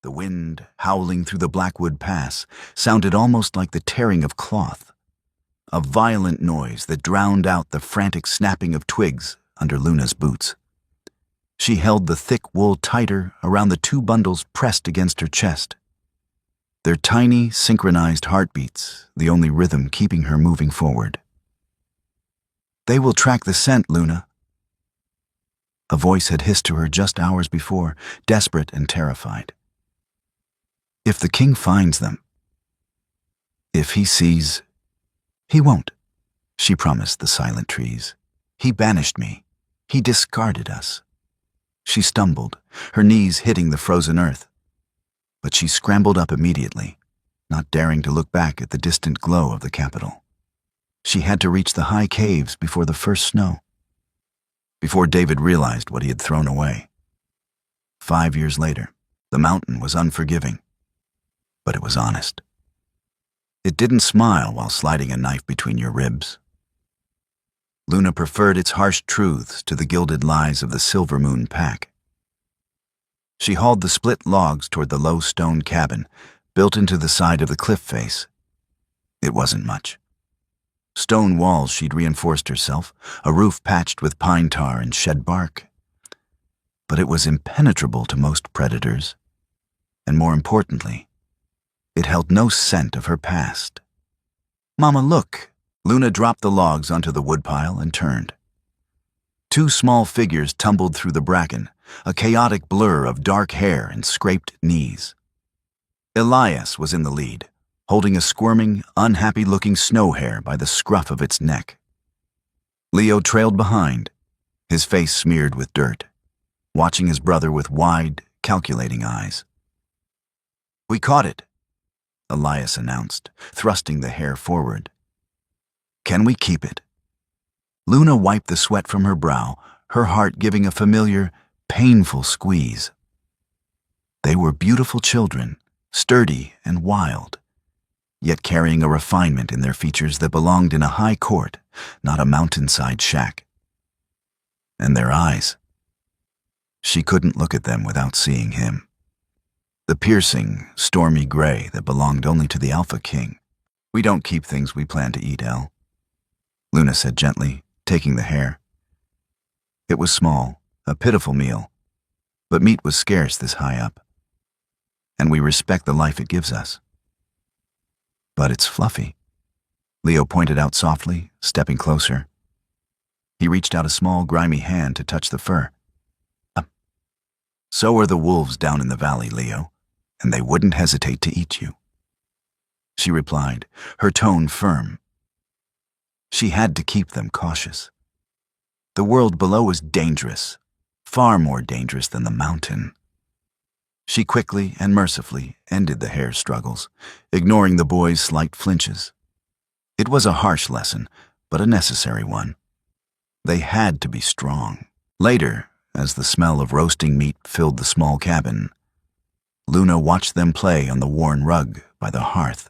The wind, howling through the Blackwood Pass, sounded almost like the tearing of cloth, a violent noise that drowned out the frantic snapping of twigs under Luna's boots. She held the thick wool tighter around the 2 bundles pressed against her chest, their tiny, synchronized heartbeats the only rhythm keeping her moving forward. "They will track the scent, Luna." A voice had hissed to her just hours before, desperate and terrified. "If the king finds them, if he sees—" "He won't," she promised the silent trees. "He banished me. He discarded us." She stumbled, her knees hitting the frozen earth. But she scrambled up immediately, not daring to look back at the distant glow of the capital. She had to reach the high caves before the first snow, before David realized what he had thrown away. 5 years later, the mountain was unforgiving, but it was honest. It didn't smile while sliding a knife between your ribs. Luna preferred its harsh truths to the gilded lies of the Silver Moon Pack. She hauled the split logs toward the low stone cabin, built into the side of the cliff face. It wasn't much. Stone walls she'd reinforced herself, a roof patched with pine tar and shed bark. But it was impenetrable to most predators, and more importantly, it held no scent of her past. "Mama, look!" Luna dropped the logs onto the woodpile and turned. 2 small figures tumbled through the bracken, a chaotic blur of dark hair and scraped knees. Elias was in the lead, holding a squirming, unhappy-looking snow hare by the scruff of its neck. Leo trailed behind, his face smeared with dirt, watching his brother with wide, calculating eyes. "We caught it," Elias announced, thrusting the hare forward. "Can we keep it?" Luna wiped the sweat from her brow, her heart giving a familiar, painful squeeze. They were beautiful children, sturdy and wild, yet carrying a refinement in their features that belonged in a high court, not a mountainside shack. And their eyes. She couldn't look at them without seeing him. The piercing, stormy gray that belonged only to the Alpha King. "We don't keep things we plan to eat, El," Luna said gently, taking the hare. It was small, a pitiful meal, but meat was scarce this high up, and we respect the life it gives us. "But it's fluffy," Leo pointed out softly, stepping closer. He reached out a small, grimy hand to touch the fur. "So are the wolves down in the valley, Leo, and they wouldn't hesitate to eat you," she replied, her tone firm. She had to keep them cautious. The world below was dangerous, far more dangerous than the mountain. She quickly and mercifully ended the hare's struggles, ignoring the boy's slight flinches. It was a harsh lesson, but a necessary one. They had to be strong. Later, as the smell of roasting meat filled the small cabin, Luna watched them play on the worn rug by the hearth.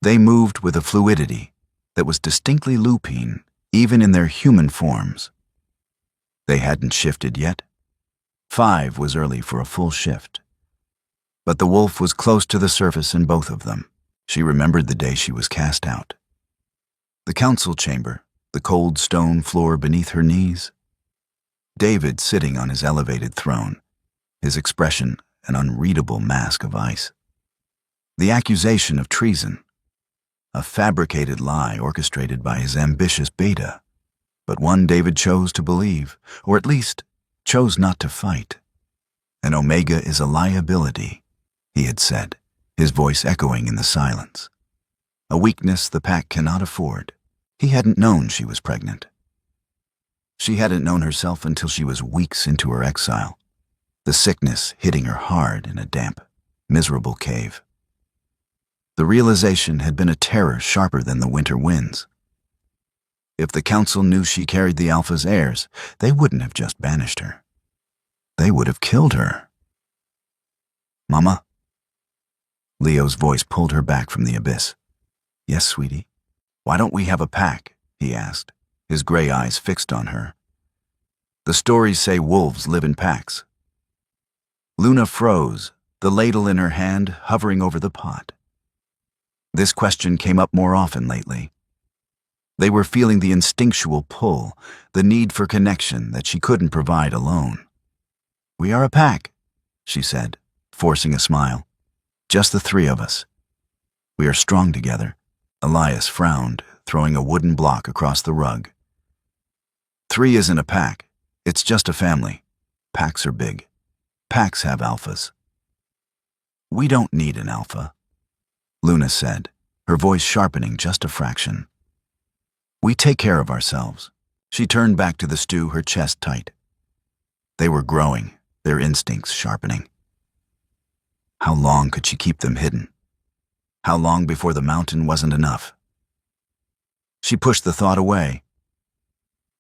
They moved with a fluidity that was distinctly lupine, even in their human forms. They hadn't shifted yet. 5 was early for a full shift. But the wolf was close to the surface in both of them. She remembered the day she was cast out. The council chamber, the cold stone floor beneath her knees. David sitting on his elevated throne, his expression an unreadable mask of ice. The accusation of treason, a fabricated lie orchestrated by his ambitious beta, but one David chose to believe, or at least chose not to fight. "An Omega is a liability," he had said, his voice echoing in the silence. "A weakness the pack cannot afford." He hadn't known she was pregnant. She hadn't known herself until she was weeks into her exile, the sickness hitting her hard in a damp, miserable cave. The realization had been a terror sharper than the winter winds. If the council knew she carried the Alpha's heirs, they wouldn't have just banished her. They would have killed her. "Mama?" Leo's voice pulled her back from the abyss. "Yes, sweetie?" "Why don't we have a pack?" he asked, his gray eyes fixed on her. "The stories say wolves live in packs." Luna froze, the ladle in her hand hovering over the pot. This question came up more often lately. They were feeling the instinctual pull, the need for connection that she couldn't provide alone. "We are a pack," she said, forcing a smile. "Just the three of us. We are strong together." Elias frowned, throwing a wooden block across the rug. "Three isn't a pack. It's just a family. Packs are big. Packs have alphas." "We don't need an alpha," Luna said, her voice sharpening just a fraction. "We take care of ourselves." She turned back to the stew, her chest tight. They were growing, their instincts sharpening. How long could she keep them hidden? How long before the mountain wasn't enough? She pushed the thought away.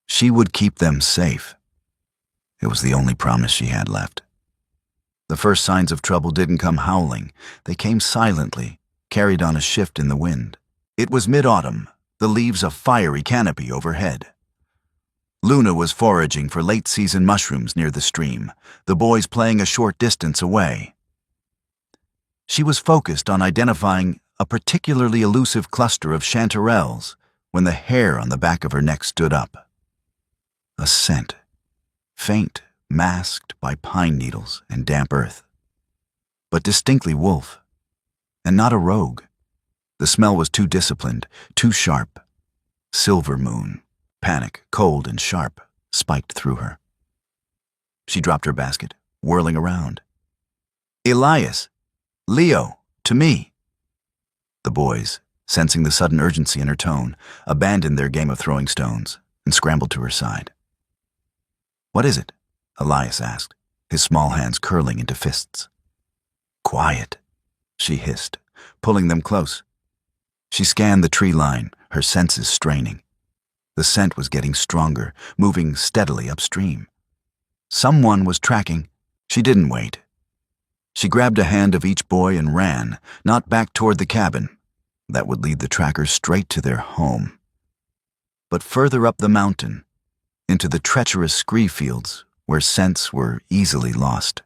She would keep them safe. It was the only promise she had left. The first signs of trouble didn't come howling. They came silently, carried on a shift in the wind. It was mid-autumn, the leaves a fiery canopy overhead. Luna was foraging for late-season mushrooms near the stream, the boys playing a short distance away. She was focused on identifying a particularly elusive cluster of chanterelles when the hair on the back of her neck stood up. A scent, faint, masked by pine needles and damp earth, but distinctly wolf, and not a rogue. The smell was too disciplined, too sharp. Silver moon, panic, cold and sharp, spiked through her. She dropped her basket, whirling around. "Elias! Leo! To me!" The boys, sensing the sudden urgency in her tone, abandoned their game of throwing stones and scrambled to her side. "What is it?" Elias asked, his small hands curling into fists. "Quiet," she hissed, pulling them close. She scanned the tree line, her senses straining. The scent was getting stronger, moving steadily upstream. Someone was tracking. She didn't wait. She grabbed a hand of each boy and ran, not back toward the cabin. That would lead the trackers straight to their home. But further up the mountain, into the treacherous scree fields where scents were easily lost.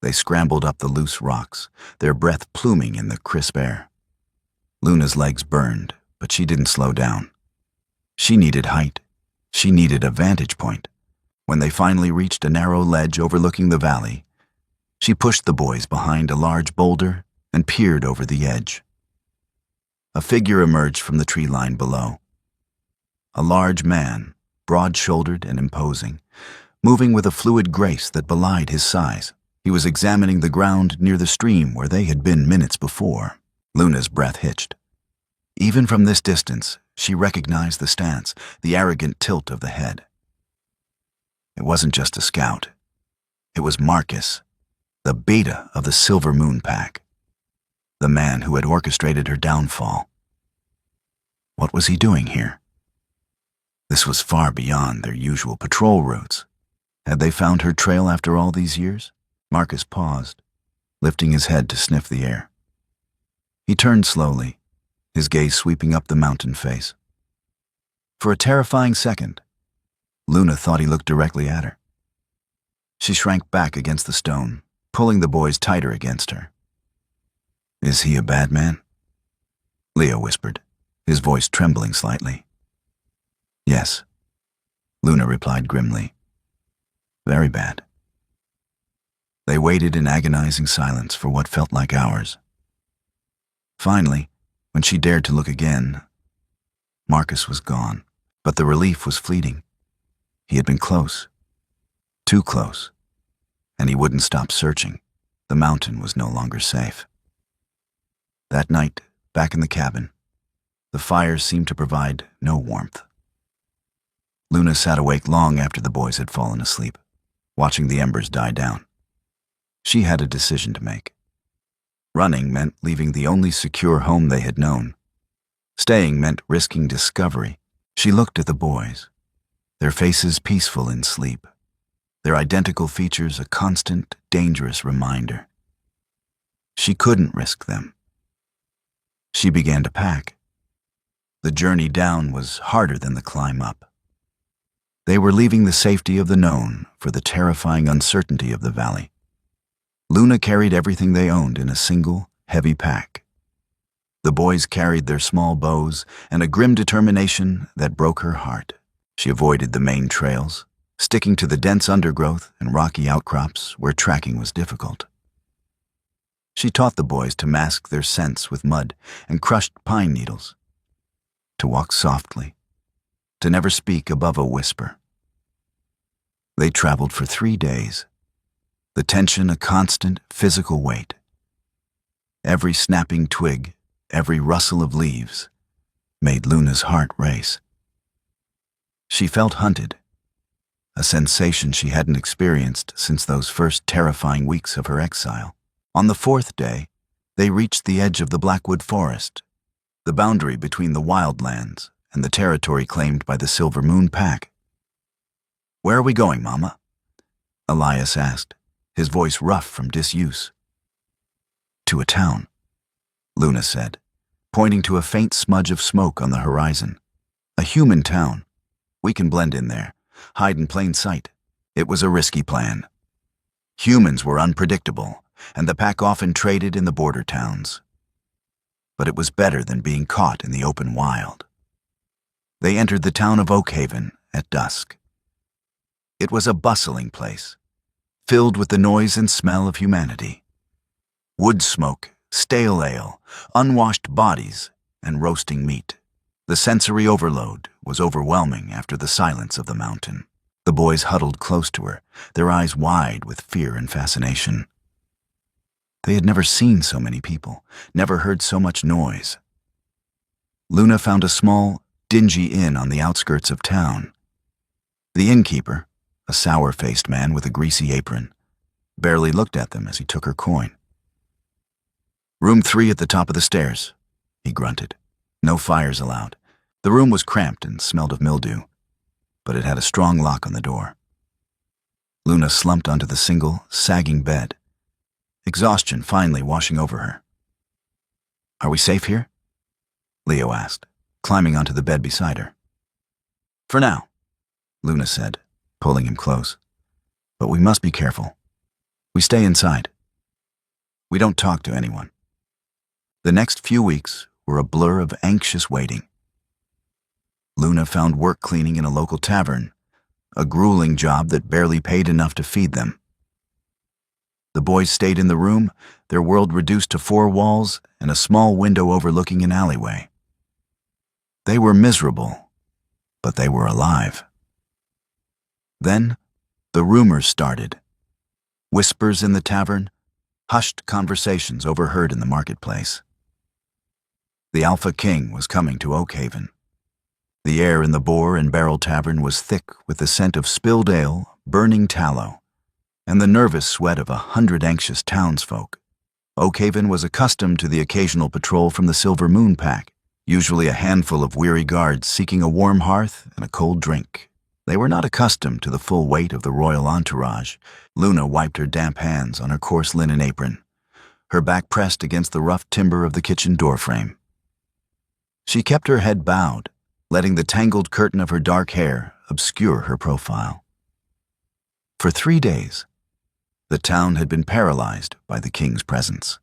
They scrambled up the loose rocks, their breath pluming in the crisp air. Luna's legs burned, but she didn't slow down. She needed height. She needed a vantage point. When they finally reached a narrow ledge overlooking the valley, she pushed the boys behind a large boulder and peered over the edge. A figure emerged from the tree line below. A large man, broad-shouldered and imposing, moving with a fluid grace that belied his size. He was examining the ground near the stream where they had been minutes before. Luna's breath hitched. Even from this distance, she recognized the stance, the arrogant tilt of the head. It wasn't just a scout. It was Marcus, the beta of the Silver Moon Pack, the man who had orchestrated her downfall. What was he doing here? This was far beyond their usual patrol routes. Had they found her trail after all these years? Marcus paused, lifting his head to sniff the air. He turned slowly, his gaze sweeping up the mountain face. For a terrifying second, Luna thought he looked directly at her. She shrank back against the stone, pulling the boys tighter against her. "Is he a bad man?" Leo whispered, his voice trembling slightly. "Yes," Luna replied grimly. "Very bad." They waited in agonizing silence for what felt like hours. Finally, when she dared to look again, Marcus was gone, but the relief was fleeting. He had been close, too close, and he wouldn't stop searching. The mountain was no longer safe. That night, back in the cabin, the fires seemed to provide no warmth. Luna sat awake long after the boys had fallen asleep, watching the embers die down. She had a decision to make. Running meant leaving the only secure home they had known. Staying meant risking discovery. She looked at the boys, their faces peaceful in sleep, their identical features a constant, dangerous reminder. She couldn't risk them. She began to pack. The journey down was harder than the climb up. They were leaving the safety of the known for the terrifying uncertainty of the valley. Luna carried everything they owned in a single, heavy pack. The boys carried their small bows and a grim determination that broke her heart. She avoided the main trails, sticking to the dense undergrowth and rocky outcrops where tracking was difficult. She taught the boys to mask their scents with mud and crushed pine needles, to walk softly, to never speak above a whisper. They traveled for 3 days, the tension a constant physical weight. Every snapping twig, every rustle of leaves, made Luna's heart race. She felt hunted, a sensation she hadn't experienced since those first terrifying weeks of her exile. On the 4th day, they reached the edge of the Blackwood Forest, the boundary between the wildlands and the territory claimed by the Silver Moon Pack. "Where are we going, Mama?" Elias asked, his voice rough from disuse. "To a town," Luna said, pointing to a faint smudge of smoke on the horizon. "A human town. We can blend in there, hide in plain sight." It was a risky plan. Humans were unpredictable, and the pack often traded in the border towns. But it was better than being caught in the open wild. They entered the town of Oakhaven at dusk. It was a bustling place, filled with the noise and smell of humanity. Wood smoke, stale ale, unwashed bodies, and roasting meat. The sensory overload was overwhelming after the silence of the mountain. The boys huddled close to her, their eyes wide with fear and fascination. They had never seen so many people, never heard so much noise. Luna found a small, dingy inn on the outskirts of town. The innkeeper, a sour-faced man with a greasy apron, barely looked at them as he took her coin. "Room 3 at the top of the stairs," he grunted. No fires allowed. The room was cramped and smelled of mildew, but it had a strong lock on the door. Luna slumped onto the single, sagging bed, exhaustion finally washing over her. "Are we safe here?" Leo asked, climbing onto the bed beside her. "For now," Luna said, pulling him close. "But we must be careful. We stay inside. We don't talk to anyone." The next few weeks were a blur of anxious waiting. Luna found work cleaning in a local tavern, a grueling job that barely paid enough to feed them. The boys stayed in the room, their world reduced to 4 walls and a small window overlooking an alleyway. They were miserable, but they were alive. Then, the rumors started. Whispers in the tavern, hushed conversations overheard in the marketplace. The Alpha King was coming to Oakhaven. The air in the Boar and Barrel Tavern was thick with the scent of spilled ale, burning tallow, and the nervous sweat of 100 anxious townsfolk. Oakhaven was accustomed to the occasional patrol from the Silver Moon Pack, usually a handful of weary guards seeking a warm hearth and a cold drink. They were not accustomed to the full weight of the royal entourage. Luna wiped her damp hands on her coarse linen apron, her back pressed against the rough timber of the kitchen doorframe. She kept her head bowed, letting the tangled curtain of her dark hair obscure her profile. For 3 days, the town had been paralyzed by the king's presence.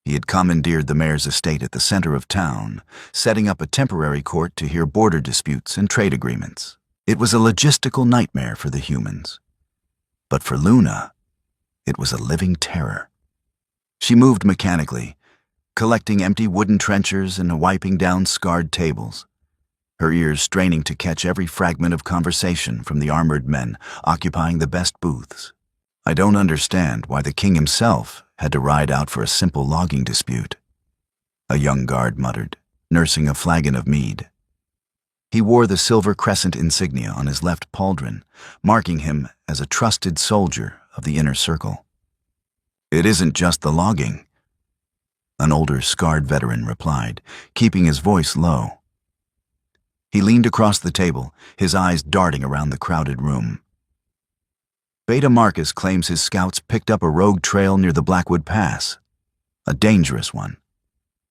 He had commandeered the mayor's estate at the center of town, setting up a temporary court to hear border disputes and trade agreements. It was a logistical nightmare for the humans. But for Luna, it was a living terror. She moved mechanically, collecting empty wooden trenchers and wiping down scarred tables, her ears straining to catch every fragment of conversation from the armored men occupying the best booths. "I don't understand why the king himself had to ride out for a simple logging dispute," a young guard muttered, nursing a flagon of mead. He wore the silver crescent insignia on his left pauldron, marking him as a trusted soldier of the inner circle. "It isn't just the logging," an older, scarred veteran replied, keeping his voice low. He leaned across the table, his eyes darting around the crowded room. "Beta Marcus claims his scouts picked up a rogue trail near the Blackwood Pass, a dangerous one.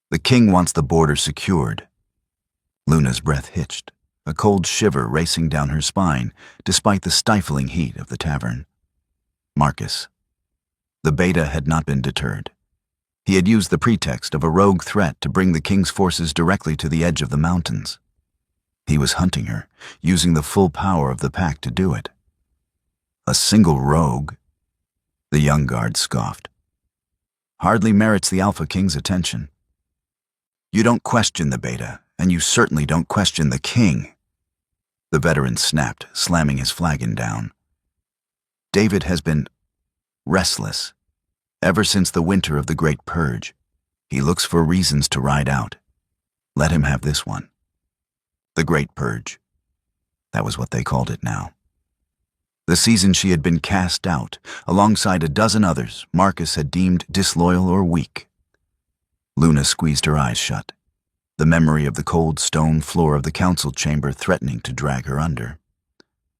The king wants the border secured." Luna's breath hitched, a cold shiver racing down her spine despite the stifling heat of the tavern. "Marcus. The beta had not been deterred. He had used the pretext of a rogue threat to bring the king's forces directly to the edge of the mountains. He was hunting her, using the full power of the pack to do it. A single rogue? The young guard scoffed. Hardly merits the Alpha King's attention. You don't question the beta, and you certainly don't question the king. The veteran snapped, slamming his flagon down. David has been restless ever since the winter of the Great Purge. He looks for reasons to ride out. Let him have this one. The Great Purge. That was what they called it now. The season she had been cast out, alongside a dozen others Marcus had deemed disloyal or weak. Luna squeezed her eyes shut, the memory of the cold stone floor of the council chamber threatening to drag her under.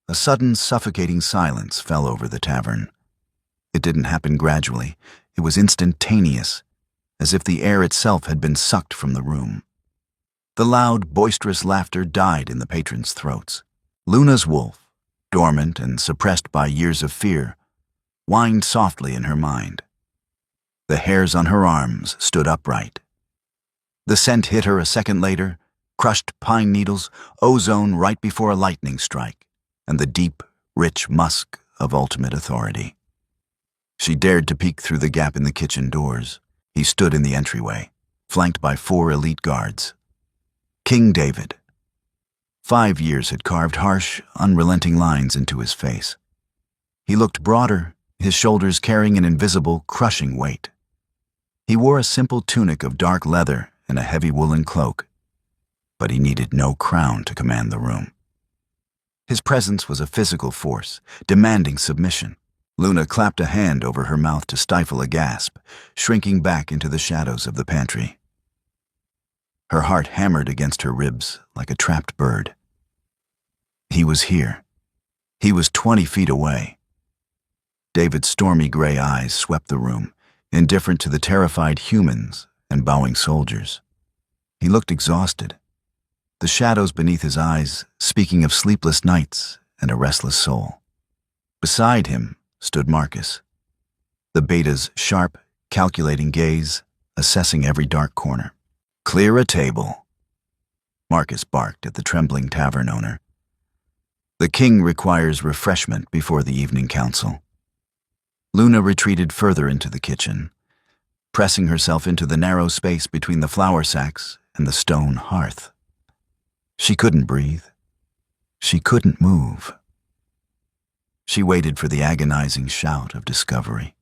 A sudden, suffocating silence fell over the tavern. It didn't happen gradually. It was instantaneous, as if the air itself had been sucked from the room. The loud, boisterous laughter died in the patrons' throats. Luna's wolf, dormant and suppressed by years of fear, whined softly in her mind. The hairs on her arms stood upright. The scent hit her a second later, crushed pine needles, ozone right before a lightning strike, and the deep, rich musk of ultimate authority. She dared to peek through the gap in the kitchen doors. He stood in the entryway, flanked by 4 elite guards. King David. 5 years had carved harsh, unrelenting lines into his face. He looked broader, his shoulders carrying an invisible, crushing weight. He wore a simple tunic of dark leather and a heavy woolen cloak, but he needed no crown to command the room. His presence was a physical force, demanding submission. Luna clapped a hand over her mouth to stifle a gasp, shrinking back into the shadows of the pantry. Her heart hammered against her ribs like a trapped bird. He was here. He was 20 feet away. David's stormy gray eyes swept the room, indifferent to the terrified humans and bowing soldiers. He looked exhausted, the shadows beneath his eyes speaking of sleepless nights and a restless soul. Beside him stood Marcus, the beta's sharp, calculating gaze assessing every dark corner. "Clear a table," Marcus barked at the trembling tavern owner. "The king requires refreshment before the evening council." Luna retreated further into the kitchen, pressing herself into the narrow space between the flour sacks and the stone hearth. She couldn't breathe. She couldn't move. She waited for the agonizing shout of discovery,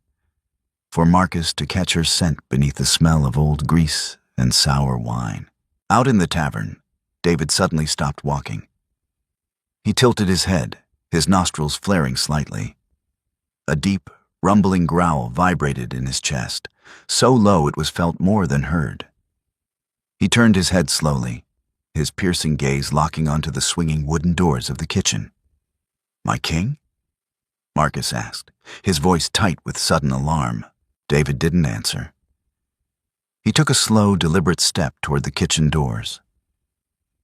for Marcus to catch her scent beneath the smell of old grease and sour wine. Out in the tavern, David suddenly stopped walking. He tilted his head, his nostrils flaring slightly. A deep, rumbling growl vibrated in his chest, so low it was felt more than heard. He turned his head slowly, his piercing gaze locking onto the swinging wooden doors of the kitchen. "My king?" Marcus asked, his voice tight with sudden alarm. David didn't answer. He took a slow, deliberate step toward the kitchen doors.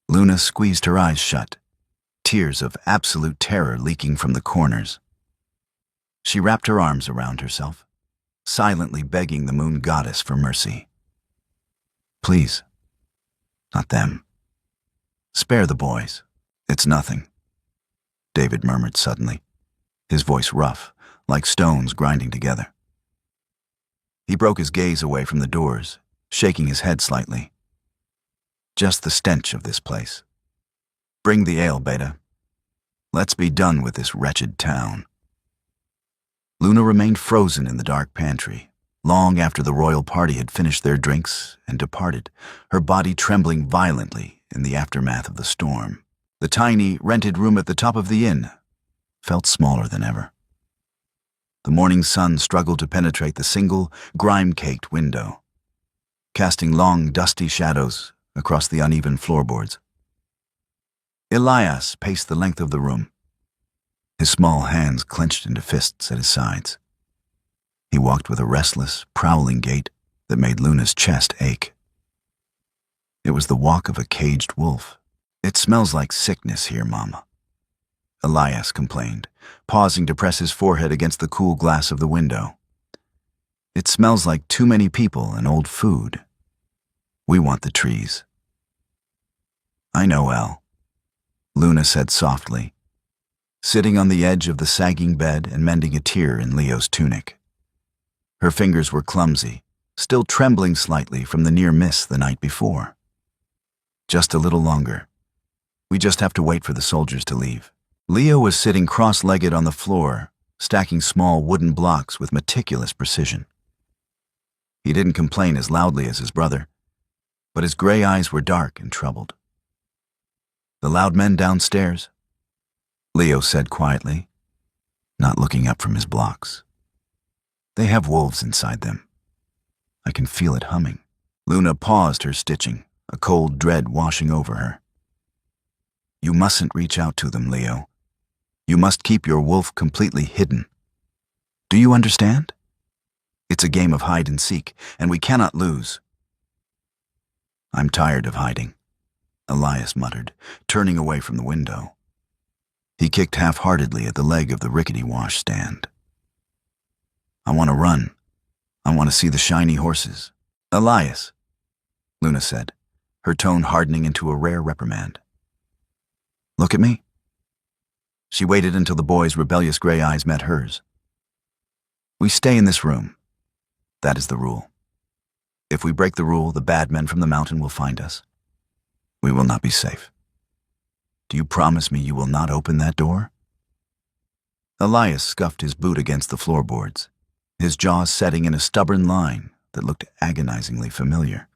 Luna squeezed her eyes shut, tears of absolute terror leaking from the corners. She wrapped her arms around herself, silently begging the moon goddess for mercy. "Please, not them. Spare the boys. It's nothing," David murmured suddenly, his voice rough, like stones grinding together. He broke his gaze away from the doors, shaking his head slightly. "Just the stench of this place. Bring the ale, Beta. Let's be done with this wretched town." Luna remained frozen in the dark pantry, long after the royal party had finished their drinks and departed, her body trembling violently in the aftermath of the storm. The tiny, rented room at the top of the inn felt smaller than ever. The morning sun struggled to penetrate the single, grime-caked window, casting long, dusty shadows across the uneven floorboards. Elias paced the length of the room, his small hands clenched into fists at his sides. He walked with a restless, prowling gait that made Luna's chest ache. It was the walk of a caged wolf. "It smells like sickness here, Mama," Elias complained, pausing to press his forehead against the cool glass of the window. It smells like too many people and old food. We want the trees. I know, Elle, Luna said softly, sitting on the edge of the sagging bed and mending a tear in Leo's tunic. Her fingers were clumsy, still trembling slightly from the near miss the night before. Just a little longer. We just have to wait for the soldiers to leave. Leo was sitting cross-legged on the floor, stacking small wooden blocks with meticulous precision. He didn't complain as loudly as his brother, but his gray eyes were dark and troubled. "The loud men downstairs?" Leo said quietly, not looking up from his blocks. "They have wolves inside them. I can feel it humming." Luna paused her stitching, a cold dread washing over her. "You mustn't reach out to them, Leo. You must keep your wolf completely hidden. Do you understand? It's a game of hide and seek, and we cannot lose." "I'm tired of hiding," Elias muttered, turning away from the window. He kicked half-heartedly at the leg of the rickety washstand. "I want to run. I want to see the shiny horses." "Elias," Luna said, her tone hardening into a rare reprimand. "Look at me." She waited until the boy's rebellious gray eyes met hers. "We stay in this room. That is the rule. If we break the rule, the bad men from the mountain will find us. We will not be safe. Do you promise me you will not open that door?" Elias scuffed his boot against the floorboards, his jaws setting in a stubborn line that looked agonizingly familiar.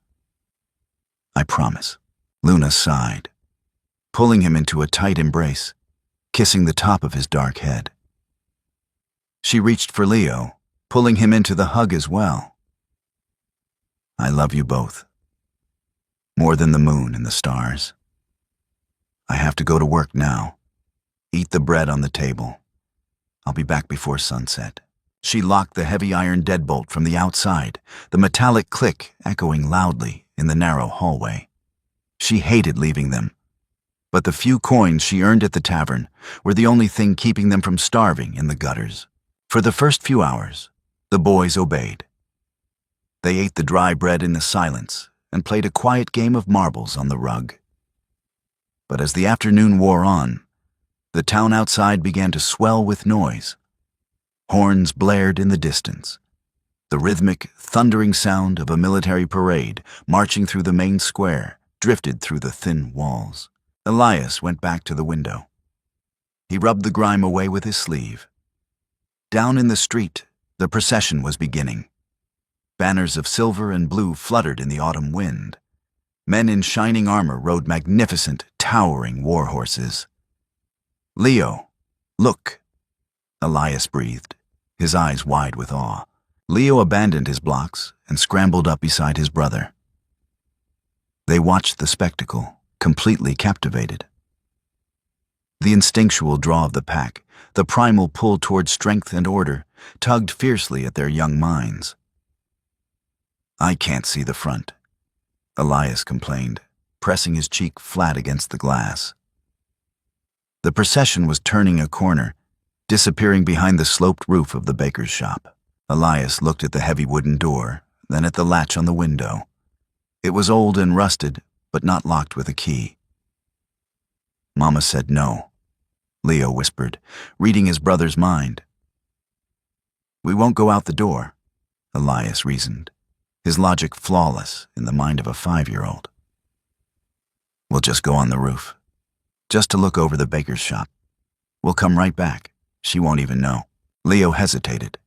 "I promise." Luna sighed, pulling him into a tight embrace, kissing the top of his dark head. She reached for Leo, pulling him into the hug as well. "I love you both. More than the moon and the stars. I have to go to work now. Eat the bread on the table. I'll be back before sunset." She locked the heavy iron deadbolt from the outside, the metallic click echoing loudly in the narrow hallway. She hated leaving them, but the few coins she earned at the tavern were the only thing keeping them from starving in the gutters. For the first few hours, the boys obeyed. They ate the dry bread in the silence and played a quiet game of marbles on the rug. But as the afternoon wore on, the town outside began to swell with noise. Horns blared in the distance, the rhythmic, thundering sound of a military parade marching through the main square drifted through the thin walls. Elias went back to the window. He rubbed the grime away with his sleeve. Down in the street, the procession was beginning. Banners of silver and blue fluttered in the autumn wind. Men in shining armor rode magnificent, towering war horses. "Leo, look," Elias breathed, his eyes wide with awe. Leo abandoned his blocks and scrambled up beside his brother. They watched the spectacle, completely captivated. The instinctual draw of the pack, the primal pull toward strength and order, tugged fiercely at their young minds. "I can't see the front," Elias complained, pressing his cheek flat against the glass. The procession was turning a corner, disappearing behind the sloped roof of the baker's shop. Elias looked at the heavy wooden door, then at the latch on the window. It was old and rusted, but not locked with a key. "Mama said no," Leo whispered, reading his brother's mind. "We won't go out the door," Elias reasoned, his logic flawless in the mind of a 5-year-old. "We'll just go on the roof, just to look over the baker's shop. We'll come right back. She won't even know." Leo hesitated,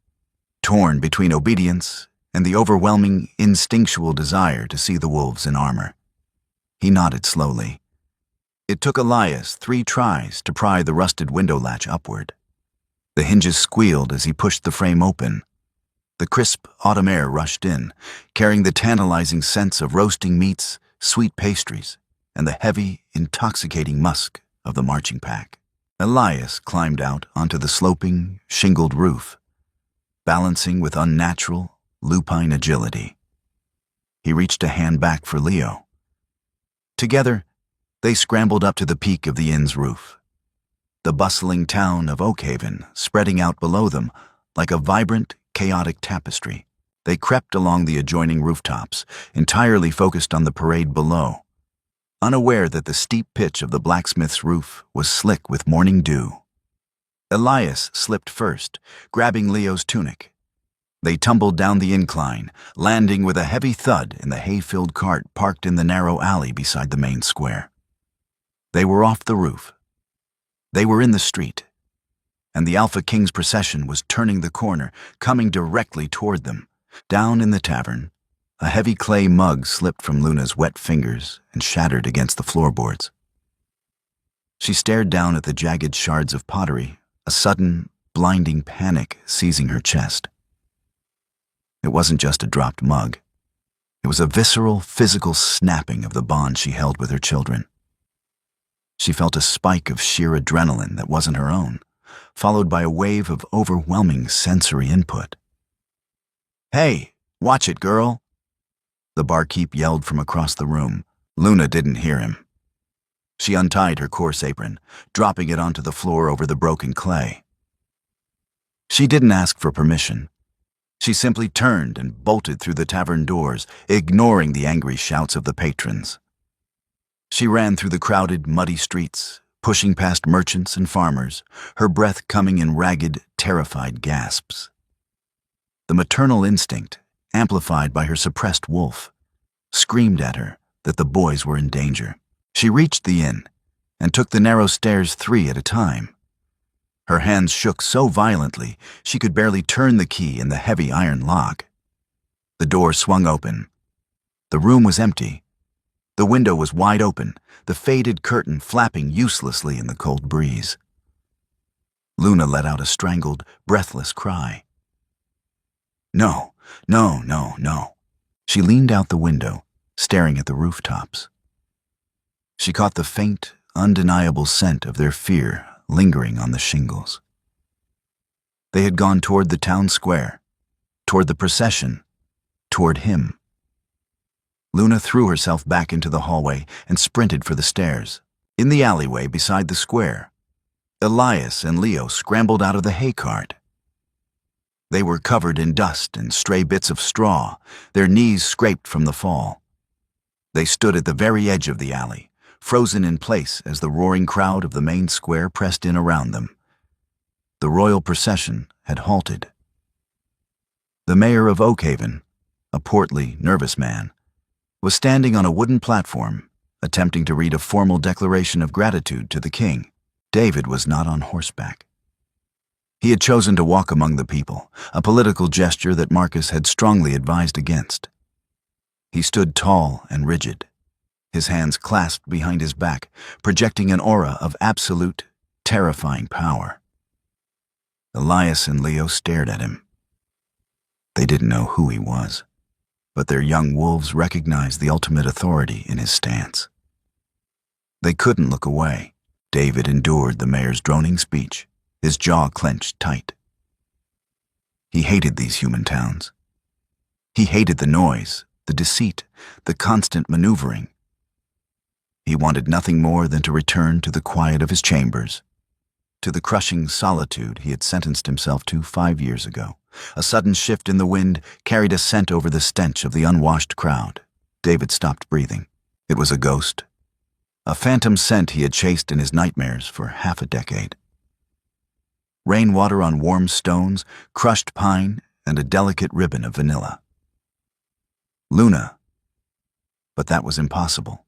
torn between obedience and the overwhelming instinctual desire to see the wolves in armor. He nodded slowly. It took Elias 3 tries to pry the rusted window latch upward. The hinges squealed as he pushed the frame open. The crisp autumn air rushed in, carrying the tantalizing scents of roasting meats, sweet pastries, and the heavy, intoxicating musk of the marching pack. Elias climbed out onto the sloping, shingled roof, balancing with unnatural, lupine agility. He reached a hand back for Leo. Together, they scrambled up to the peak of the inn's roof, the bustling town of Oakhaven spreading out below them like a vibrant, chaotic tapestry. They crept along the adjoining rooftops, entirely focused on the parade below, unaware that the steep pitch of the blacksmith's roof was slick with morning dew. Elias slipped first, grabbing Leo's tunic. They tumbled down the incline, landing with a heavy thud in the hay-filled cart parked in the narrow alley beside the main square. They were off the roof. They were in the street, and the Alpha King's procession was turning the corner, coming directly toward them. Down in the tavern, a heavy clay mug slipped from Luna's wet fingers and shattered against the floorboards. She stared down at the jagged shards of pottery, a sudden, blinding panic seizing her chest. It wasn't just a dropped mug. It was a visceral, physical snapping of the bond she held with her children. She felt a spike of sheer adrenaline that wasn't her own, followed by a wave of overwhelming sensory input. "Hey, watch it, girl!" The barkeep yelled from across the room. Luna didn't hear him. She untied her coarse apron, dropping it onto the floor over the broken clay. She didn't ask for permission. She simply turned and bolted through the tavern doors, ignoring the angry shouts of the patrons. She ran through the crowded, muddy streets, pushing past merchants and farmers, her breath coming in ragged, terrified gasps. The maternal instinct, amplified by her suppressed wolf, screamed at her that the boys were in danger. She reached the inn and took the narrow stairs 3 at a time. Her hands shook so violently she could barely turn the key in the heavy iron lock. The door swung open. The room was empty. The window was wide open, the faded curtain flapping uselessly in the cold breeze. Luna let out a strangled, breathless cry. No, no, no, no. She leaned out the window, staring at the rooftops. She caught the faint, undeniable scent of their fear lingering on the shingles. They had gone toward the town square, toward the procession, toward him. Luna threw herself back into the hallway and sprinted for the stairs. In the alleyway beside the square, Elias and Leo scrambled out of the hay cart. They were covered in dust and stray bits of straw, their knees scraped from the fall. They stood at the very edge of the alley, frozen in place as the roaring crowd of the main square pressed in around them. The royal procession had halted. The mayor of Oakhaven, a portly, nervous man, was standing on a wooden platform, attempting to read a formal declaration of gratitude to the king. David was not on horseback. He had chosen to walk among the people, a political gesture that Marcus had strongly advised against. He stood tall and rigid, his hands clasped behind his back, projecting an aura of absolute, terrifying power. Elias and Leo stared at him. They didn't know who he was, but their young wolves recognized the ultimate authority in his stance. They couldn't look away. David endured the mayor's droning speech, his jaw clenched tight. He hated these human towns. He hated the noise, the deceit, the constant maneuvering. He wanted nothing more than to return to the quiet of his chambers, to the crushing solitude he had sentenced himself to 5 years ago. A sudden shift in the wind carried a scent over the stench of the unwashed crowd. David stopped breathing. It was a ghost, a phantom scent he had chased in his nightmares for half a decade. Rainwater on warm stones, crushed pine, and a delicate ribbon of vanilla. Luna. But that was impossible.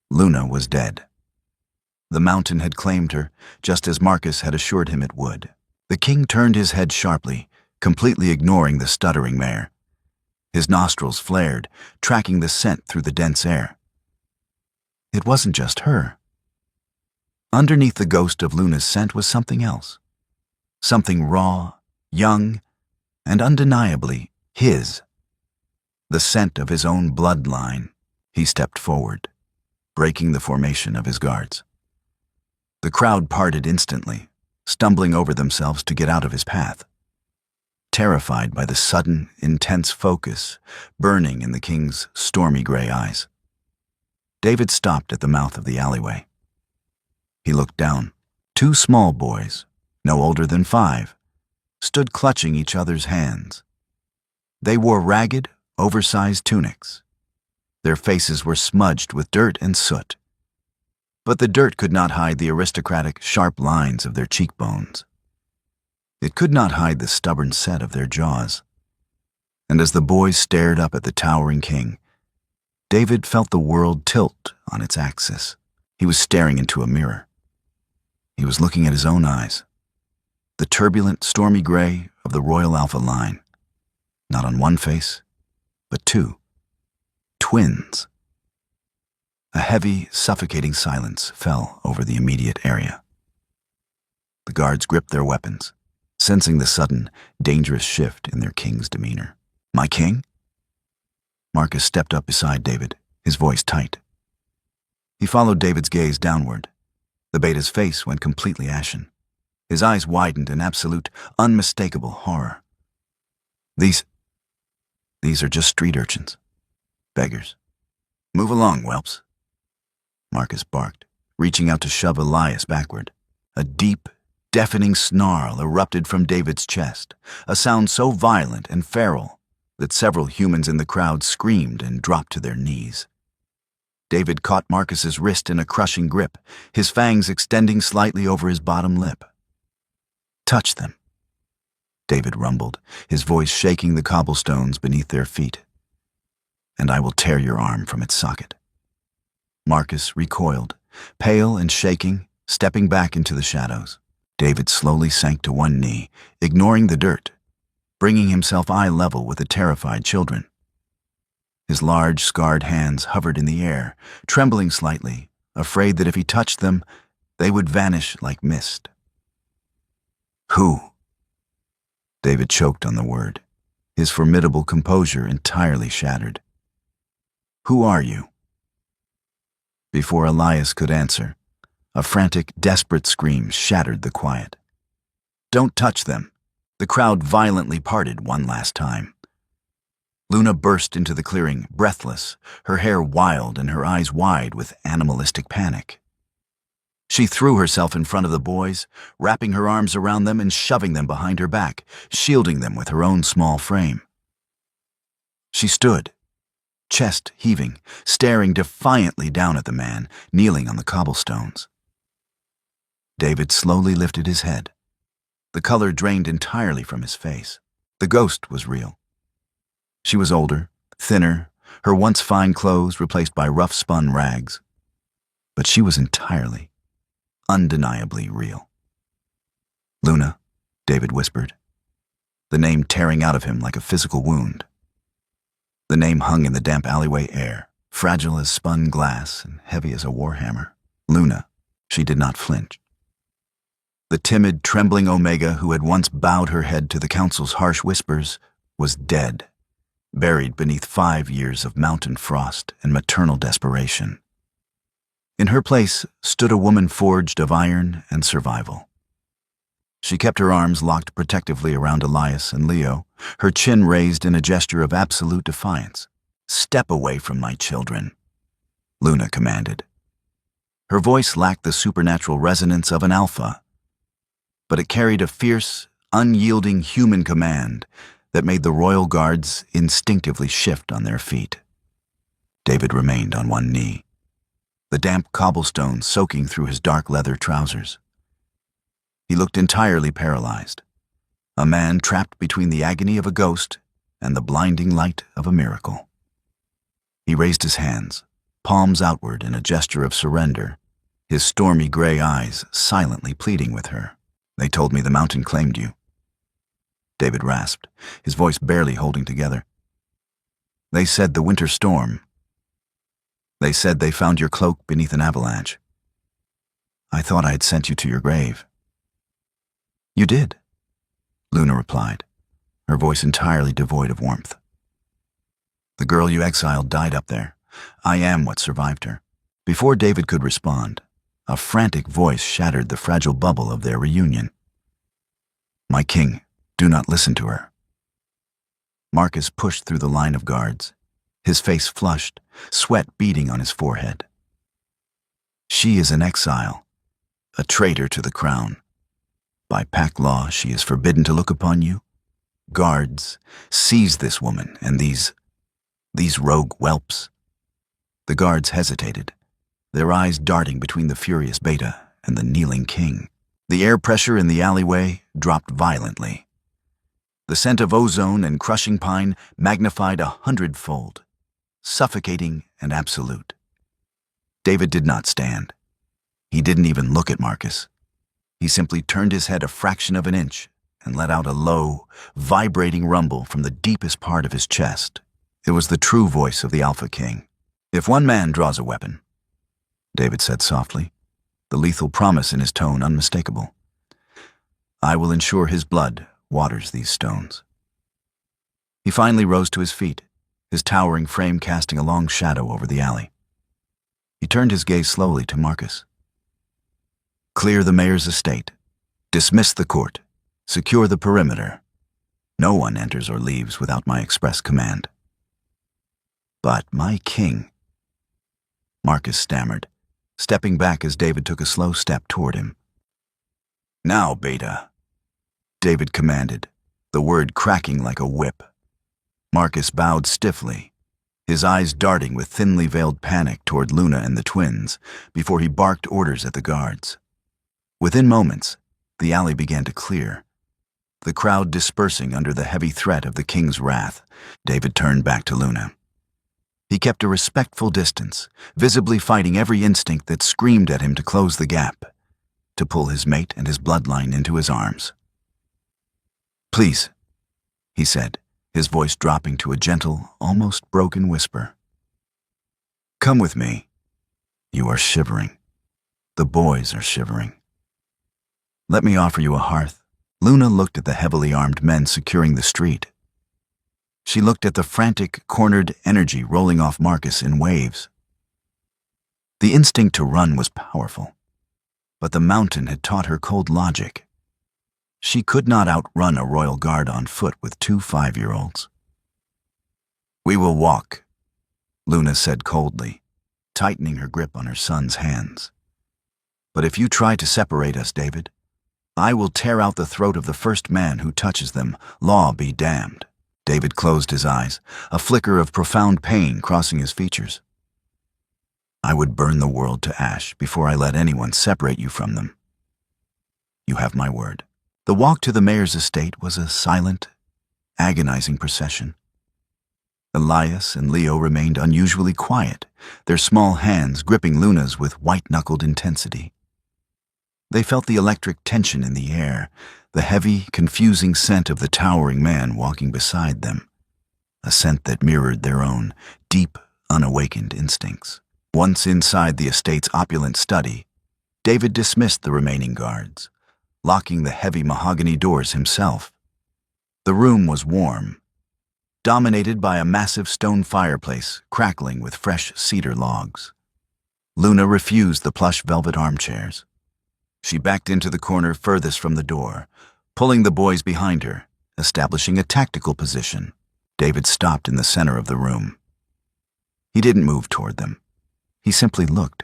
Luna was dead. The mountain had claimed her, just as Marcus had assured him it would. The king turned his head sharply, completely ignoring the stuttering mare. His nostrils flared, tracking the scent through the dense air. It wasn't just her. Underneath the ghost of Luna's scent was something else. Something raw, young, and undeniably his. The scent of his own bloodline. He stepped forward, breaking the formation of his guards. The crowd parted instantly, stumbling over themselves to get out of his path. Terrified by the sudden, intense focus burning in the king's stormy gray eyes. David stopped at the mouth of the alleyway. He looked down. 2 small boys, no older than 5, stood clutching each other's hands. They wore ragged, oversized tunics. Their faces were smudged with dirt and soot. But the dirt could not hide the aristocratic, sharp lines of their cheekbones. It could not hide the stubborn set of their jaws. And as the boys stared up at the towering king, David felt the world tilt on its axis. He was staring into a mirror. He was looking at his own eyes, the turbulent, stormy gray of the Royal Alpha line, not on one face, but two. Twins. A heavy, suffocating silence fell over the immediate area. The guards gripped their weapons, sensing the sudden, dangerous shift in their king's demeanor. "My king?" Marcus stepped up beside David, his voice tight. He followed David's gaze downward. The beta's face went completely ashen. His eyes widened in absolute, unmistakable horror. These are just street urchins. Beggars. Move along, whelps." Marcus barked, reaching out to shove Elias backward. A deep, deafening snarl erupted from David's chest, a sound so violent and feral that several humans in the crowd screamed and dropped to their knees. David caught Marcus's wrist in a crushing grip, his fangs extending slightly over his bottom lip. "Touch them," David rumbled, his voice shaking the cobblestones beneath their feet. "And I will tear your arm from its socket." Marcus recoiled, pale and shaking, stepping back into the shadows. David slowly sank to one knee, ignoring the dirt, bringing himself eye level with the terrified children. His large, scarred hands hovered in the air, trembling slightly, afraid that if he touched them, they would vanish like mist. "Who?" David choked on the word, his formidable composure entirely shattered. "Who are you?" Before Elias could answer, a frantic, desperate scream shattered the quiet. "Don't touch them!" The crowd violently parted one last time. Luna burst into the clearing, breathless, her hair wild and her eyes wide with animalistic panic. She threw herself in front of the boys, wrapping her arms around them and shoving them behind her back, shielding them with her own small frame. She stood, chest heaving, staring defiantly down at the man, kneeling on the cobblestones. David slowly lifted his head. The color drained entirely from his face. The ghost was real. She was older, thinner, her once fine clothes replaced by rough-spun rags. But she was entirely, undeniably real. "Luna," David whispered, the name tearing out of him like a physical wound. The name hung in the damp alleyway air, fragile as spun glass and heavy as a warhammer. Luna. She did not flinch. The timid, trembling Omega who had once bowed her head to the council's harsh whispers was dead, buried beneath 5 years of mountain frost and maternal desperation. In her place stood a woman forged of iron and survival. She kept her arms locked protectively around Elias and Leo, her chin raised in a gesture of absolute defiance. "Step away from my children," Luna commanded. Her voice lacked the supernatural resonance of an alpha, but it carried a fierce, unyielding human command that made the royal guards instinctively shift on their feet. David remained on one knee, the damp cobblestones soaking through his dark leather trousers. He looked entirely paralyzed, a man trapped between the agony of a ghost and the blinding light of a miracle. He raised his hands, palms outward in a gesture of surrender, his stormy gray eyes silently pleading with her. "They told me the mountain claimed you," David rasped, his voice barely holding together. "They said the winter storm. They said they found your cloak beneath an avalanche. I thought I had sent you to your grave." "You did," Luna replied, her voice entirely devoid of warmth. "The girl you exiled died up there. I am what survived her." Before David could respond, a frantic voice shattered the fragile bubble of their reunion. "My king, do not listen to her." Marcus pushed through the line of guards, his face flushed, sweat beading on his forehead. "She is an exile, a traitor to the crown. By pack law, she is forbidden to look upon you, Guards, seize this woman and these rogue whelps. The guards hesitated, their eyes darting between the furious Beta and the kneeling king. The air pressure in the alleyway dropped violently. The scent of ozone and crushing pine magnified 100-fold, suffocating and absolute. David did not stand. He didn't even look at Marcus. He simply turned his head a fraction of an inch and let out a low, vibrating rumble from the deepest part of his chest. It was the true voice of the Alpha King. "If one man draws a weapon," David said softly, the lethal promise in his tone unmistakable, "I will ensure his blood waters these stones." He finally rose to his feet, his towering frame casting a long shadow over the alley. He turned his gaze slowly to Marcus. "Clear the mayor's estate. Dismiss the court. Secure the perimeter. No one enters or leaves without my express command." "But my king," Marcus stammered, stepping back as David took a slow step toward him. "Now, Beta," David commanded, the word cracking like a whip. Marcus bowed stiffly, his eyes darting with thinly veiled panic toward Luna and the twins, before he barked orders at the guards. Within moments, the alley began to clear, the crowd dispersing under the heavy threat of the king's wrath. David turned back to Luna. He kept a respectful distance, visibly fighting every instinct that screamed at him to close the gap, to pull his mate and his bloodline into his arms. "Please," he said, his voice dropping to a gentle, almost broken whisper. "Come with me. You are shivering. The boys are shivering. Let me offer you a hearth." Luna looked at the heavily armed men securing the street. She looked at the frantic, cornered energy rolling off Marcus in waves. The instinct to run was powerful, but the mountain had taught her cold logic. She could not outrun a royal guard on foot with 2 5-year-olds. "We will walk," Luna said coldly, tightening her grip on her son's hands. "But if you try to separate us, David, I will tear out the throat of the first man who touches them. Law be damned." David closed his eyes, a flicker of profound pain crossing his features. "I would burn the world to ash before I let anyone separate you from them. You have my word." The walk to the mayor's estate was a silent, agonizing procession. Elias and Leo remained unusually quiet, their small hands gripping Luna's with white-knuckled intensity. They felt the electric tension in the air, the heavy, confusing scent of the towering man walking beside them, a scent that mirrored their own deep, unawakened instincts. Once inside the estate's opulent study, David dismissed the remaining guards, locking the heavy mahogany doors himself. The room was warm, dominated by a massive stone fireplace crackling with fresh cedar logs. Luna refused the plush velvet armchairs. She backed into the corner furthest from the door, pulling the boys behind her, establishing a tactical position. David stopped in the center of the room. He didn't move toward them. He simply looked.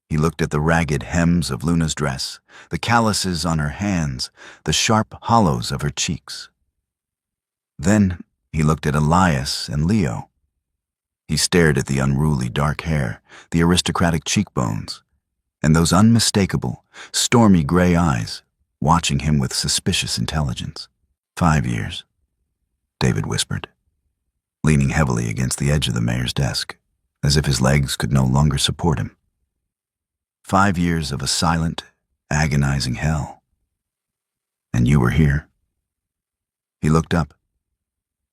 He looked at the ragged hems of Luna's dress, the calluses on her hands, the sharp hollows of her cheeks. Then he looked at Elias and Leo. He stared at the unruly dark hair, the aristocratic cheekbones, and those unmistakable, stormy gray eyes, watching him with suspicious intelligence. 5 years, David whispered, leaning heavily against the edge of the mayor's desk, as if his legs could no longer support him. 5 years of a silent, agonizing hell. And you were here. He looked up,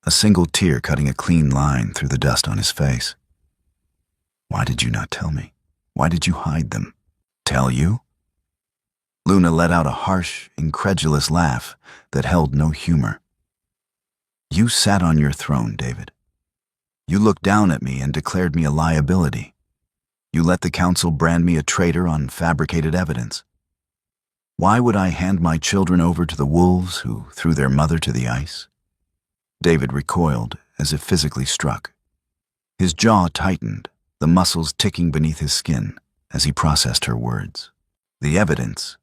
a single tear cutting a clean line through the dust on his face. "Why did you not tell me? Why did you hide them?" "Tell you?" Luna let out a harsh, incredulous laugh that held no humor. "You sat on your throne, David. You looked down at me and declared me a liability. You let the council brand me a traitor on fabricated evidence. Why would I hand my children over to the wolves who threw their mother to the ice?" David recoiled as if physically struck. His jaw tightened, the muscles ticking beneath his skin as he processed her words. The evidence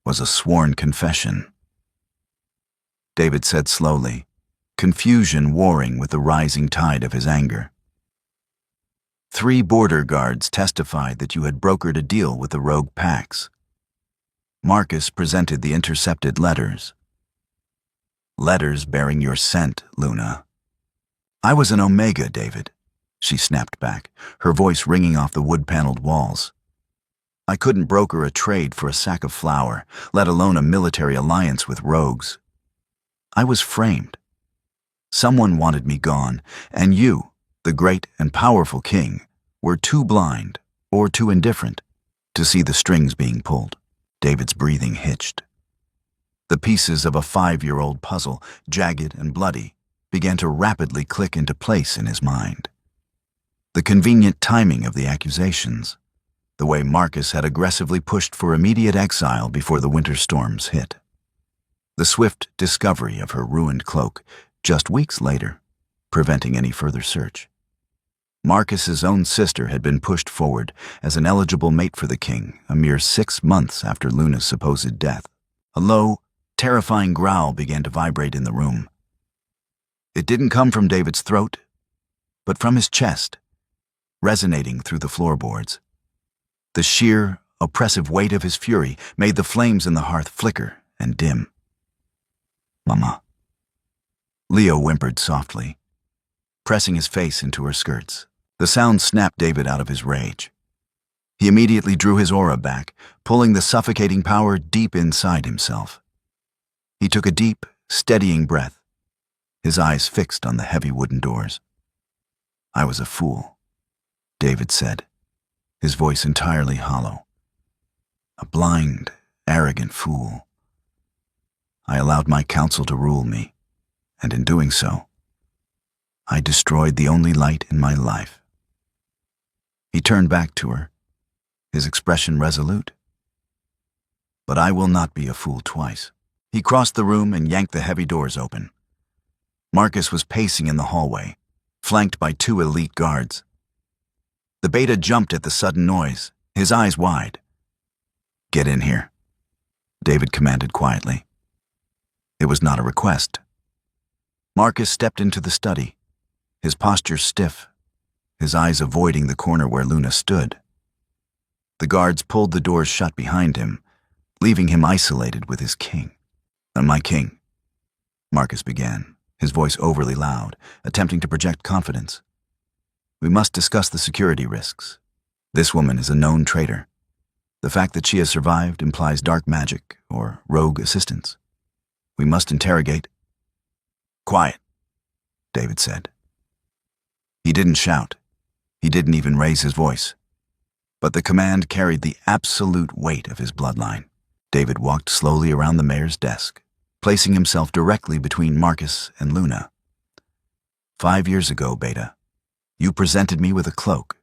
was a sworn confession. David said slowly, confusion warring with the rising tide of his anger. 3 border guards testified that you had brokered a deal with the rogue Pax. Marcus presented the intercepted letters. Letters bearing your scent, Luna. I was an Omega, David, she snapped back, her voice ringing off the wood-paneled walls. I couldn't broker a trade for a sack of flour, let alone a military alliance with rogues. I was framed. Someone wanted me gone, and you, the great and powerful king, were too blind, or too indifferent, to see the strings being pulled. David's breathing hitched. The pieces of a 5-year-old puzzle, jagged and bloody, began to rapidly click into place in his mind. The convenient timing of the accusations, the way Marcus had aggressively pushed for immediate exile before the winter storms hit. The swift discovery of her ruined cloak, just weeks later, preventing any further search. Marcus's own sister had been pushed forward as an eligible mate for the king a mere 6 months after Luna's supposed death. A low, terrifying growl began to vibrate in the room. It didn't come from David's throat, but from his chest, resonating through the floorboards. The sheer, oppressive weight of his fury made the flames in the hearth flicker and dim. Mama. Leo whimpered softly, pressing his face into her skirts. The sound snapped David out of his rage. He immediately drew his aura back, pulling the suffocating power deep inside himself. He took a deep, steadying breath, his eyes fixed on the heavy wooden doors. I was a fool, David said, his voice entirely hollow. A blind, arrogant fool. I allowed my counsel to rule me, and in doing so, I destroyed the only light in my life. He turned back to her, his expression resolute. But I will not be a fool twice. He crossed the room and yanked the heavy doors open. Marcus was pacing in the hallway, flanked by 2 elite guards. The beta jumped at the sudden noise, his eyes wide. Get in here, David commanded quietly. It was not a request. Marcus stepped into the study, his posture stiff, his eyes avoiding the corner where Luna stood. The guards pulled the doors shut behind him, leaving him isolated with his king. My king, Marcus began, his voice overly loud, attempting to project confidence. We must discuss the security risks. This woman is a known traitor. The fact that she has survived implies dark magic or rogue assistance. We must interrogate. Quiet, David said. He didn't shout. He didn't even raise his voice. But the command carried the absolute weight of his bloodline. David walked slowly around the mayor's desk, placing himself directly between Marcus and Luna. 5 years ago, Beta, you presented me with a cloak.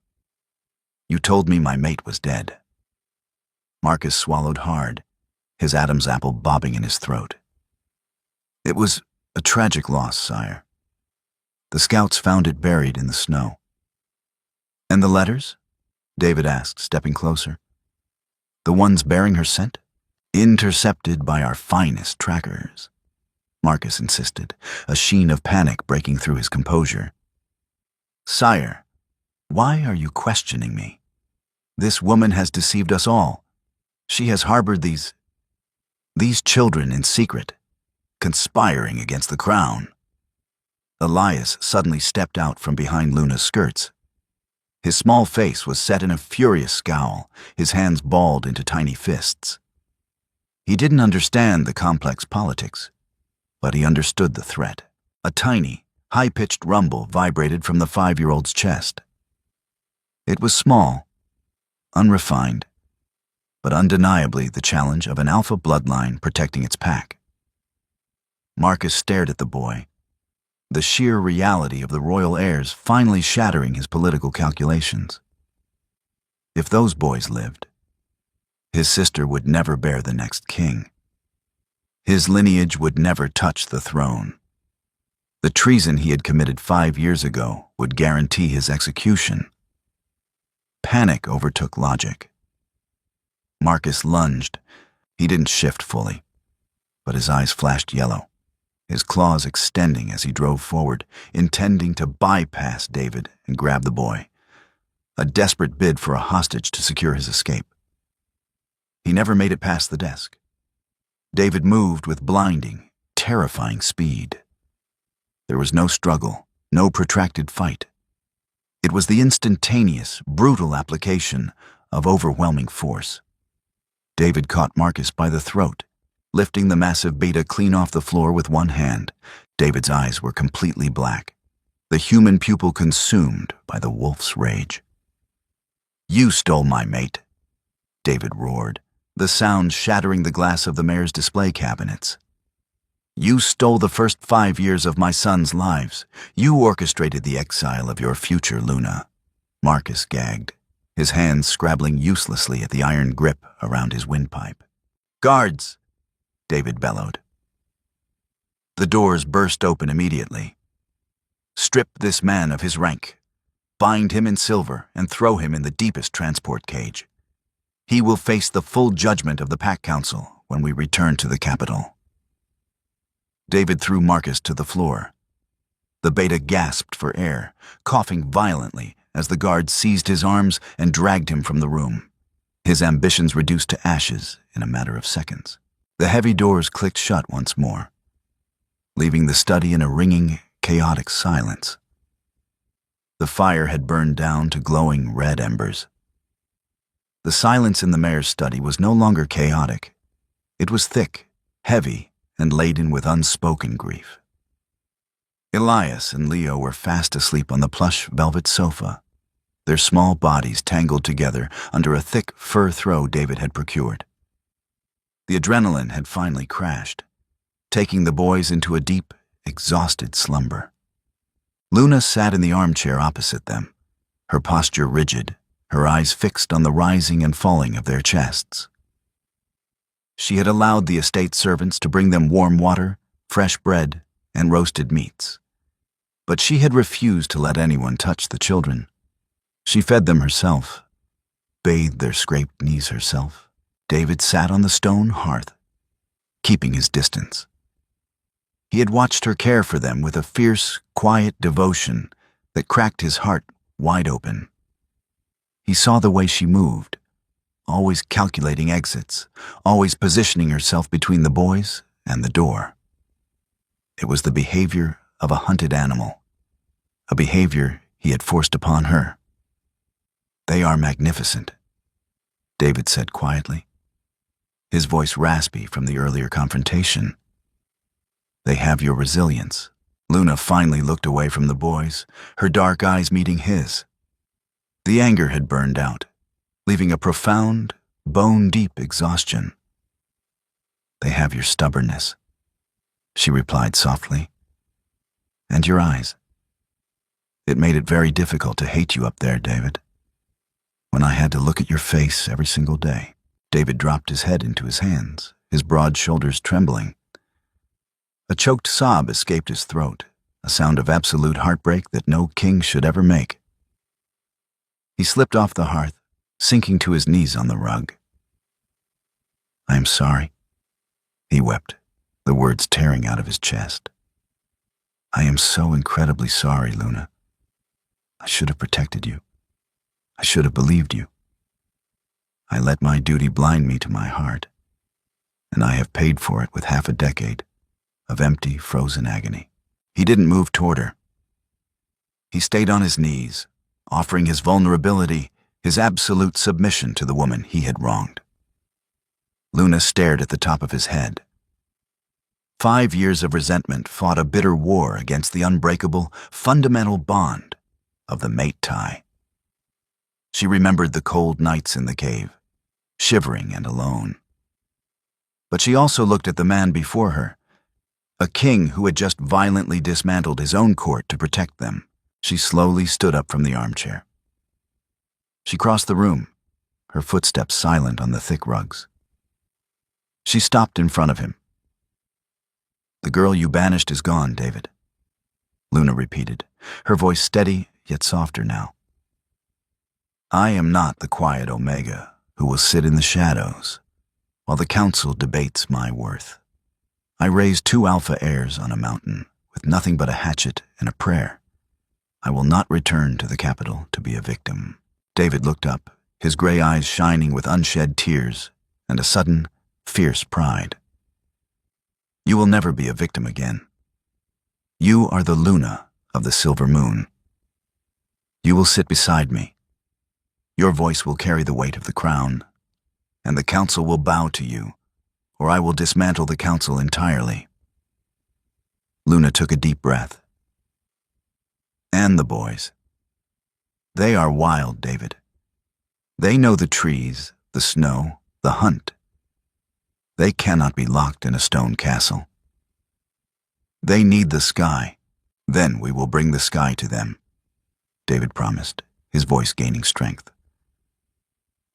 You told me my mate was dead. Marcus swallowed hard, his Adam's apple bobbing in his throat. It was a tragic loss, sire. The scouts found it buried in the snow. And the letters? David asked, stepping closer. The ones bearing her scent? Intercepted by our finest trackers, Marcus insisted, a sheen of panic breaking through his composure. Sire, why are you questioning me? This woman has deceived us all. She has harbored these children in secret, conspiring against the crown. Elias suddenly stepped out from behind Luna's skirts. His small face was set in a furious scowl, his hands balled into tiny fists. He didn't understand the complex politics, but he understood the threat. A tiny, high-pitched rumble vibrated from the 5-year-old's chest. It was small, unrefined, but undeniably the challenge of an alpha bloodline protecting its pack. Marcus stared at the boy, the sheer reality of the royal heirs finally shattering his political calculations. If those boys lived, his sister would never bear the next king. His lineage would never touch the throne. The treason he had committed 5 years ago would guarantee his execution. Panic overtook logic. Marcus lunged. He didn't shift fully, but his eyes flashed yellow. his claws extending as he drove forward, intending to bypass David and grab the boy, a desperate bid for a hostage to secure his escape. He never made it past the desk. David moved with blinding, terrifying speed. There was no struggle, no protracted fight. It was the instantaneous, brutal application of overwhelming force. David caught Marcus by the throat, lifting the massive beta clean off the floor with one hand. David's eyes were completely black, the human pupil consumed by the wolf's rage. "You stole my mate," David roared, the sound shattering the glass of the mayor's display cabinets. "You stole the first 5 years of my sons' lives. You orchestrated the exile of your future, Luna." Marcus gagged, his hands scrabbling uselessly at the iron grip around his windpipe. "Guards!" David bellowed. The doors burst open immediately. "Strip this man of his rank. Bind him in silver and throw him in the deepest transport cage. He will face the full judgment of the Pack Council when we return to the capital." David threw Marcus to the floor. The beta gasped for air, coughing violently as the guard seized his arms and dragged him from the room, his ambitions reduced to ashes in a matter of seconds. The heavy doors clicked shut once more, leaving the study in a ringing, chaotic silence. The fire had burned down to glowing red embers. The silence in the mayor's study was no longer chaotic. It was thick, heavy, and laden with unspoken grief. Elias and Leo were fast asleep on the plush velvet sofa, their small bodies tangled together under a thick fur throw David had procured. The adrenaline had finally crashed, taking the boys into a deep, exhausted slumber. Luna sat in the armchair opposite them, her posture rigid, her eyes fixed on the rising and falling of their chests. She had allowed the estate servants to bring them warm water, fresh bread, and roasted meats. But she had refused to let anyone touch the children. She fed them herself, bathed their scraped knees herself. David sat on the stone hearth, keeping his distance. He had watched her care for them with a fierce, quiet devotion that cracked his heart wide open. He saw the way she moved, always calculating exits, always positioning herself between the boys and the door. It was the behavior of a hunted animal, a behavior he had forced upon her. "They are magnificent," David said quietly, his voice raspy from the earlier confrontation. "They have your resilience." Luna finally looked away from the boys, her dark eyes meeting his. The anger had burned out, leaving a profound, bone-deep exhaustion. "They have your stubbornness," she replied softly. "And your eyes. It made it very difficult to hate you up there, David. When I had to look at your face every single day." David dropped his head into his hands, his broad shoulders trembling. A choked sob escaped his throat, a sound of absolute heartbreak that no king should ever make. He slipped off the hearth, sinking to his knees on the rug. "I am sorry," he wept, the words tearing out of his chest. "I am so incredibly sorry, Luna. I should have protected you. I should have believed you. I let my duty blind me to my heart, and I have paid for it with half a decade of empty, frozen agony." He didn't move toward her. He stayed on his knees, offering his vulnerability, his absolute submission to the woman he had wronged. Luna stared at the top of his head. 5 years of resentment fought a bitter war against the unbreakable, fundamental bond of the mate tie. She remembered the cold nights in the cave, shivering and alone. But she also looked at the man before her, a king who had just violently dismantled his own court to protect them. She slowly stood up from the armchair. She crossed the room, her footsteps silent on the thick rugs. She stopped in front of him. "The girl you banished is gone, David," Luna repeated, her voice steady yet softer now. "I am not the quiet Omega who will sit in the shadows while the council debates my worth. I raised 2 alpha heirs on a mountain with nothing but a hatchet and a prayer. I will not return to the capital to be a victim. David looked up, his gray eyes shining with unshed tears and a sudden, fierce pride. You will never be a victim again. You are the Luna of the silver moon. You will sit beside me. Your voice will carry the weight of the crown, and the council will bow to you, or I will dismantle the council entirely. Luna took a deep breath. And the boys. They are wild, David. They know the trees, the snow, the hunt. They cannot be locked in a stone castle. They need the sky. Then we will bring the sky to them, David promised, his voice gaining strength.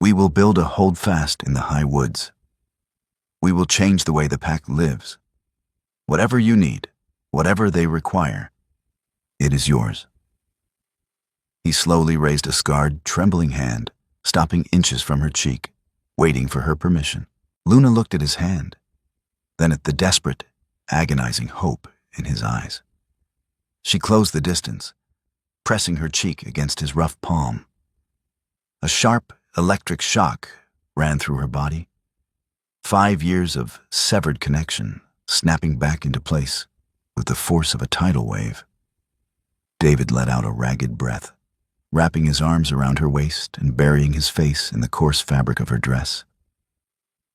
We will build a holdfast in the high woods. We will change the way the pack lives. Whatever you need, whatever they require, it is yours. He slowly raised a scarred, trembling hand, stopping inches from her cheek, waiting for her permission. Luna looked at his hand, then at the desperate, agonizing hope in his eyes. She closed the distance, pressing her cheek against his rough palm. A sharp, electric shock ran through her body. 5 years of severed connection snapping back into place with the force of a tidal wave. David let out a ragged breath, wrapping his arms around her waist and burying his face in the coarse fabric of her dress,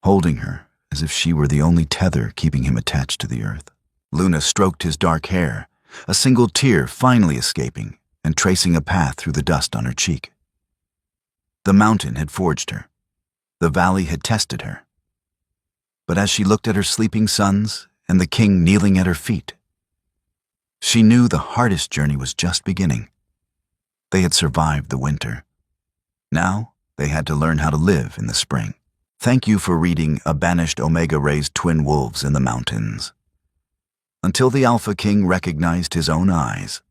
holding her as if she were the only tether keeping him attached to the earth. Luna stroked his dark hair, a single tear finally escaping and tracing a path through the dust on her cheek. The mountain had forged her. The valley had tested her. But as she looked at her sleeping sons and the king kneeling at her feet, she knew the hardest journey was just beginning. They had survived the winter. Now they had to learn how to live in the spring. Thank you for reading A Banished Omega Raised Twin Wolves in the Mountains. Until the Alpha King recognized his own eyes.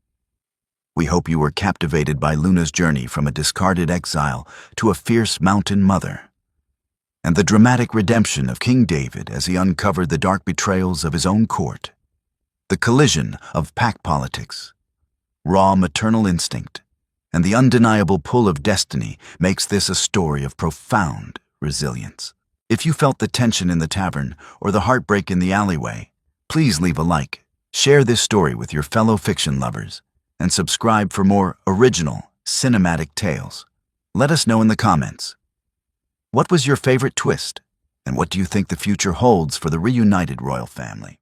We hope you were captivated by Luna's journey from a discarded exile to a fierce mountain mother, and the dramatic redemption of King David as he uncovered the dark betrayals of his own court. The collision of pack politics, raw maternal instinct, and the undeniable pull of destiny makes this a story of profound resilience. If you felt the tension in the tavern or the heartbreak in the alleyway, please leave a like, share this story with your fellow fiction lovers, and subscribe for more original, cinematic tales. Let us know in the comments. What was your favorite twist, and what do you think the future holds for the reunited royal family?